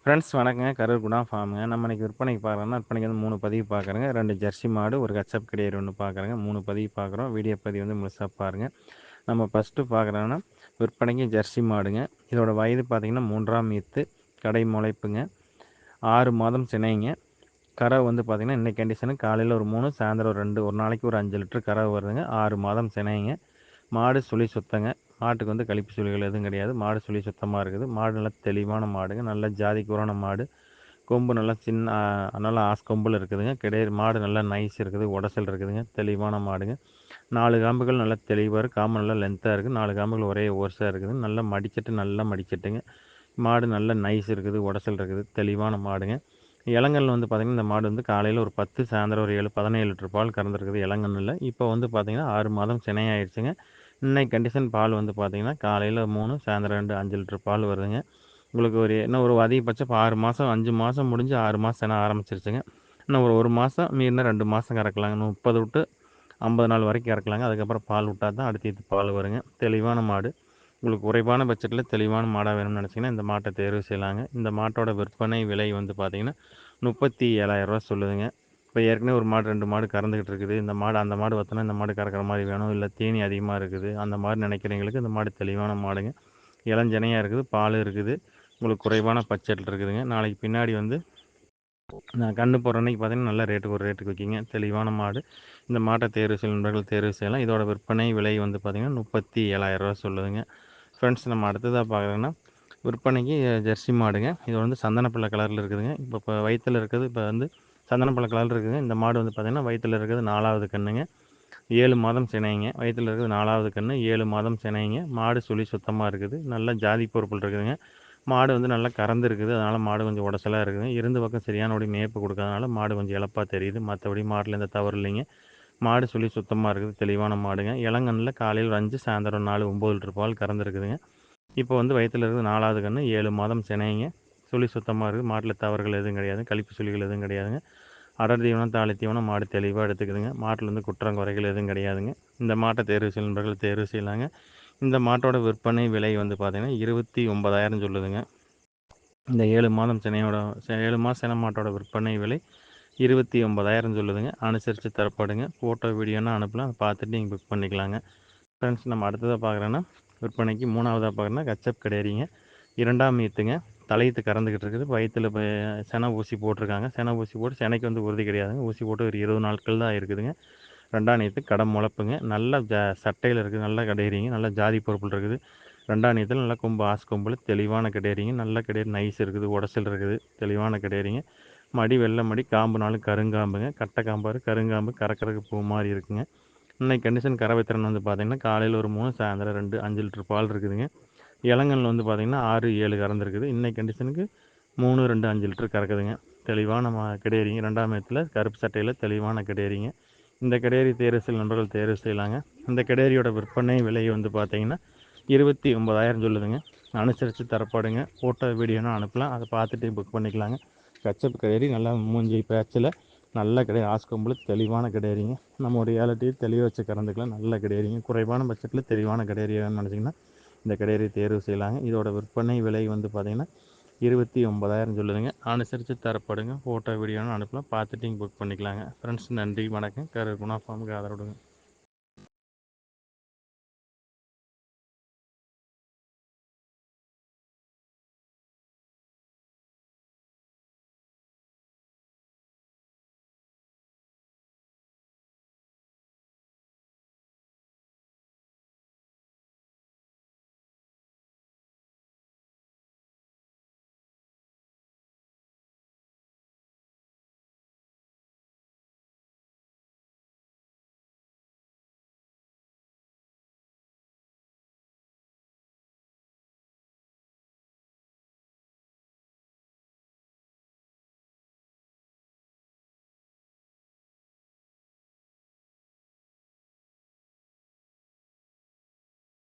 Friends வணக்கங்க. கரூர் குணா ஃபார்முங்க. நம்ம இன்னைக்கு விற்பனைக்கு பார்க்குறோம்னா, விற்பனைக்கு வந்து 3 பதிவு பார்க்குறேங்க. 2 ஜெர்சி மாடு, ஒரு கச்சப் கிடையாது ஒன்று பார்க்குறேங்க. 3 பதிவு பார்க்குறோம். வீடியோ பதிவு வந்து முழுசா பாருங்க. நம்ம ஃபஸ்ட்டு பார்க்குறோன்னா, விற்பனைக்கு ஜெர்சி மாடுங்க. இதோட வயது பார்த்தீங்கன்னா 3ஆம் ஈத்து, கடை முளைப்புங்க. 6 மாதம் சினைங்க. கறவை வந்து பார்த்தீங்கன்னா, இன்னைக்கு கண்டிஷனுக்கு காலையில் ஒரு 3, சாயந்தரம் ஒரு 2, ஒரு நாளைக்கு ஒரு 5 லிட்டர் கறவை வருதுங்க. 6 மாதம் சினைங்க. மாடு சுழி சுத்தங்க. மாட்டுக்கு வந்து கழிப்பு சுழிகள் எதுவும் கிடையாது. மாடு சுழி சுத்தமாக இருக்குது. மாடு நல்லா தெளிவான மாடுங்க. நல்ல ஜாதி கூறான மாடு. கொம்பு நல்லா சின்ன நல்லா கொம்பில் இருக்குதுங்க. கிடையாது மாடு நல்லா நைஸ் இருக்குது. உடசல் இருக்குதுங்க. தெளிவான மாடுங்க. 4 காம்புகள் நல்லா தெளிவாக இருக்குது. காம்பு நல்லா லென்த்தாக இருக்குது. 4 காம்புகள் ஒரே ஓர்ஸாக இருக்குது. நல்லா மடிச்சட்டு நல்லா மடிச்சட்டுங்க. மாடு நல்ல நைஸ் இருக்குது. உடசல் இருக்குது. தெளிவான மாடுங்க. இளங்கல் வந்து பார்த்திங்கன்னா இந்த மாடு வந்து காலையில் ஒரு 10, சாயந்தரம் ஒரு 7, 17 லிட்டர் பால் கறந்துருக்குது இளங்கன்னில். இப்போ வந்து பார்த்திங்கன்னா 6 மாதம் சினையாயிடுச்சுங்க. இன்னைக்கு கண்டிஷன் பால் வந்து பார்த்திங்கன்னா காலையில் 3, சாயந்தரம் 2, 5 லிட்டர் பால் வருதுங்க. உங்களுக்கு இன்னும் ஒரு அதிகபட்சம் 6 மாதம் 5 மாதம் முடிஞ்சு 6 மாதம் சினை ஆரம்பிச்சிருச்சுங்க. இன்னும் ஒரு 1 மாதம் மீறினா 2 மாதம் கறக்கலாங்க. 30 விட்டு 50 நாள் வரைக்கும் கறக்கலாங்க. அதுக்கப்புறம் பால் விட்டால் தான் அடுத்து பால் வருங்க. தெளிவான மாடு. உங்களுக்கு குறைவான பட்ஜெட்டில் தெளிவான மாடாக வேணும்னு நினச்சிங்கன்னா இந்த மாட்டை தேர்வு செய்யலாங்க. இந்த மாட்டோட விற்பனை விலை வந்து பார்த்திங்கன்னா 37,000 சொல்லுதுங்க. இப்போ ஏற்கனவே ஒரு மாடு 2 மாடு கறந்துக்கிட்டு இருக்குது. இந்த மாடு அந்த மாடு வற்றினா இந்த மாடு கறக்கிற மாதிரி வேணும், இல்லை தீனி அதிகமாக இருக்குது, அந்த மாதிரி நினைக்கிறவங்களுக்கு இந்த மாடு தெளிவான மாடுங்க. இளஞ்சனையாக இருக்குது. பால் இருக்குது. உங்களுக்கு குறைவான பட்ஜெட்டில் இருக்குதுங்க. நாளைக்கு பின்னாடி வந்து நான் கன்று போடுற அன்றைக்கி பார்த்திங்கன்னா நல்ல ரேட்டுக்கு ஒரு ரேட்டுக்கு விற்கிங்க. தெளிவான மாடு. இந்த மாட்டை தேர்வு செய்யும் நண்பர்கள் தேர்வு செய்யலாம். இதோட விற்பனை விலை வந்து பார்த்திங்கன்னா 37,000 சொல்லுதுங்க. ஃப்ரெண்ட்ஸ் நம்ம அடுத்ததாக பார்க்குறோன்னா விற்பனைக்கு ஜெர்சி மாடுங்க. இது வந்து சந்தனப்பள்ளை கலரில் இருக்குதுங்க. இப்போ வயிற்றில் இருக்குது. இப்போ வந்து சந்தனப்பள்ளை கலரில் இருக்குதுங்க. இந்த மாடு வந்து பார்த்திங்கன்னா வயிற்றில் இருக்குது 4வது கன்றுங்க. 7 மாதம் சினைங்க. வயிற்றில் இருக்குது 4வது கன்று. 7 மாதம் சினைங்க. மாடு சுழி சுத்தமாக இருக்குது. நல்ல ஜாதி பொறுப்பில் இருக்குதுங்க. மாடு வந்து நல்லா கறந்து இருக்குது. அதனால் மாடு கொஞ்சம் உடச்சலாக இருக்குதுங்க. இருந்து பக்கம் சரியானபடி மேய்ப்பு கொடுக்காதனால மாடு கொஞ்சம் இளப்பாக தெரியுது. மற்றபடி மாட்டில் எந்த தவறு இல்லைங்க. மாடு சுழி சுத்தமாக இருக்குது. தெளிவான மாடுங்க. இளங்கன்னில் காலையில் ஒரு 5, சாயந்தரம் 4, 9 லிட்டர் பால் கறந்துருக்குதுங்க. இப்போ வந்து வயிற்றில் இருக்குது 4வது கன்று. 7 மாதம் சினைங்க. சுழி சுத்தமாக இருக்குது. மாட்டில் தவறுகள் எதுவும் கிடையாது. கழிப்பு சுழிகள் எதுவும் கிடையாதுங்க. அடர் தீவனம், தாளி தீவனம் மாடு தெளிவாக எடுத்துக்குதுங்க. மாட்டில் வந்து குற்றம் குறைகள் எதுவும் கிடையாதுங்க. இந்த மாட்டை தேர்வு செய்யும் நண்பர்கள் தேர்வு செய்யலாங்க. இந்த மாட்டோட விற்பனை விலை வந்து பார்த்திங்கன்னா 29,000 சொல்லுதுங்க. இந்த 7 மாதம் சினையோட 7 மாதம் சினை மாட்டோட விற்பனை விலை 29,000 சொல்லுதுங்க. அனுசரித்து தரப்படுங்க. ஃபோட்டோ வீடியோனா அனுப்பலாம். அதை பார்த்துட்டு நீங்கள் புக் பண்ணிக்கலாங்க. ஃப்ரெண்ட்ஸ் நம்ம அடுத்ததாக பார்க்குறோன்னா விற்பனைக்கு 3வதாக பார்க்குறோன்னா கச்சப் கிடையாதுங்க. 2ஆம் ஈத்துங்க. தலையீத்து கறந்துக்கிட்டு இருக்குது. வயிற்றில் இப்போ செனை ஊசி போட்டிருக்காங்க. செனை ஊசி போட்டு செனைக்கு வந்து உறுதி கிடையாதுங்க. ஊசி போட்டு ஒரு 20 நாட்கள் தான் இருக்குதுங்க. 2ஆம் ஈத்து கடம் முளப்புங்க. நல்ல சட்டையில் இருக்குது. நல்ல கிடையாதுங்க. நல்ல ஜாதி பொறுப்பில் இருக்குது. 2ஆம் ஈத்தில் நல்லா கொம்பு கொம்பில் தெளிவான கிடையாதுங்க. நல்ல கிடையாது நைஸ் இருக்குது. உடச்சல் இருக்குது. தெளிவான கிடையாதுங்க. மடி வெள்ளை மடி. காம்புனாலும் கருங்காம்புங்க. கட்டை காம்பாரு கருங்காம்பு கறக்கிறதுக்கு பூ மாதிரி இருக்குங்க. இன்னைக்கு கண்டிஷன் கறவை திறன் வந்து பார்த்திங்கன்னா காலையில் ஒரு 3, சாயந்தரம் 2, 5 லிட்டர் பால் இருக்குதுங்க. இளங்கல் வந்து பார்த்திங்கன்னா 6, 7 கறந்துருக்குது. இன்னைக்கு கண்டிஷனுக்கு 3, 2, 5 லிட்டர் கறக்குதுங்க. தெளிவான கிடையாதுங்க. 2ஆம் ஈத்தில் கருப்பு சட்டையில் தெளிவான கிடையாதுங்க. இந்த கிடையாரி தேர்வு செய்யும் நண்பர்கள் தேர்வு செய்யலாங்க. இந்த கிடையாரியோட விற்பனை விலை வந்து பார்த்திங்கன்னா 29,000 சொல்லுதுங்க. அனுசரித்து தரப்படுங்க. ஃபோட்டோ வீடியோனா அனுப்பலாம். அதை பார்த்துட்டு புக் பண்ணிக்கலாங்க. கச்சப் கிடையாரி நல்லா மூஞ்சி பேச்சில் நல்ல கிடையாது. ஆஸ்கொம்பில் தெளிவான கிடையாதுங்க. நம்ம ஒரு ரியாலிட்டியை தெளிவாக வச்சு கறந்துக்கலாம். நல்ல கிடையாதுங்க. குறைவான பட்சத்தில் தெளிவான கிடையாரி வேணும்னு நினச்சிங்கன்னா இந்த கிடையாரி தேர்வு செய்யலாங்க. இதோட விற்பனை விலை வந்து பார்த்திங்கன்னா 29,000 சொல்லுதுங்க. அனுசரித்து தரப்படுங்க. ஃபோட்டோ வீடியோன்னு அனுப்பலாம். பார்த்துட்டு நீங்கள் புக் பண்ணிக்கலாங்க. ஃப்ரெண்ட்ஸ் நன்றி வணக்கம். கரூர் குணா ஃபார்முக்கு ஆதரவு கொடுங்க.